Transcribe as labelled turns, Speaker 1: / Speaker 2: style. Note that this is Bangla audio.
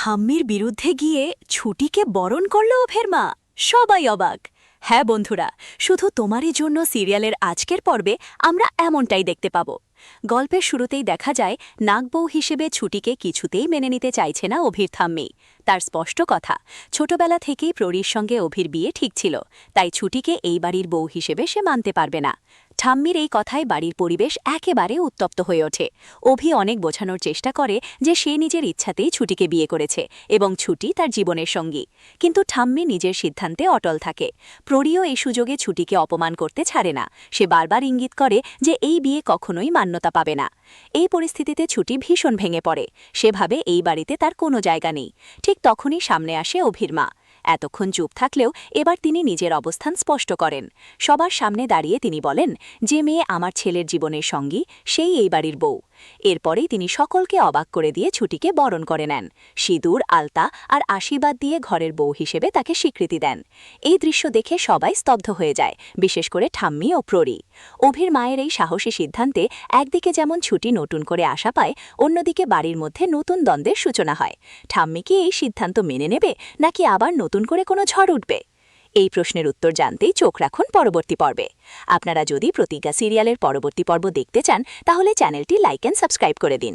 Speaker 1: ঠাম্মির বিরুদ্ধে গিয়ে ছুটিকে বরণ করল ওভের মা। সবাই অবাক। হ্যাঁ বন্ধুরা, শুধু তোমারই জন্য সিরিয়ালের আজকের পর্বে আমরা এমনটাই দেখতে পাব। গল্পের শুরুতেই দেখা যায় নাগবউ হিসেবে ছুটিকে কিছুতেই মেনে নিতে চাইছে না অভির ঠাম্মি। তার স্পষ্ট কথা, ছোটবেলা থেকেই প্ররীর সঙ্গে অভির বিয়ে ঠিক ছিল, তাই ছুটিকে এই বাড়ির বউ হিসেবে সে মানতে পারবে না। ঠাম্মির এই কথায় বাড়ির পরিবেশ একেবারে উত্তপ্ত হয়ে ওঠে। অভি অনেক বোঝানোর চেষ্টা করে যে সে নিজের ইচ্ছাতেই ছুটিকে বিয়ে করেছে এবং ছুটি তার জীবনের সঙ্গী, কিন্তু ঠাম্মি নিজের সিদ্ধান্তে অটল থাকে। প্ররীও এই সুযোগে ছুটিকে অপমান করতে ছাড়ে না। সে বারবার ইঙ্গিত করে যে এই বিয়ে কখনোই মান্যতা পাবে না। এই পরিস্থিতিতে ছুটি ভীষণ ভেঙে পড়ে। সে ভাবে এই বাড়িতে তার কোনো জায়গা নেই। ঠিক তখনই সামনে আসে অভির মা। এতক্ষণ চুপ থাকলেও এবার তিনি নিজের অবস্থান স্পষ্ট করেন। সবার সামনে দাঁড়িয়ে তিনি বলেন, যে মেয়ে আমার ছেলের জীবনের সঙ্গী সেই এই বাড়ির বউ। এরপরেই তিনি সকলকে অবাক করে দিয়ে ছুটিকে বরণ করে নেন। সিঁদুর, আলতা আর আশীর্বাদ দিয়ে ঘরের বউ হিসেবে তাকে স্বীকৃতি দেন। এই দৃশ্য দেখে সবাই স্তব্ধ হয়ে যায়, বিশেষ করে ঠাম্মি ও প্ররী। অভির মায়ের এই সাহসী সিদ্ধান্তে একদিকে যেমন ছুটি নতুন করে আশা পায়, অন্যদিকে বাড়ির মধ্যে নতুন দ্বন্দ্বের সূচনা হয়। ঠাম্মি কি এই সিদ্ধান্ত মেনে নেবে, নাকি আবার নতুন করে কোনো ঝড় উঠবে? এই প্রশ্নের উত্তর জানতেই চোখ রাখুন পরবর্তী পর্বে। আপনারা যদি প্রতিজ্ঞা সিরিয়ালের পরবর্তী পর্ব দেখতে চান, তাহলে চ্যানেলটি লাইক অ্যান্ড সাবস্ক্রাইব করে দিন।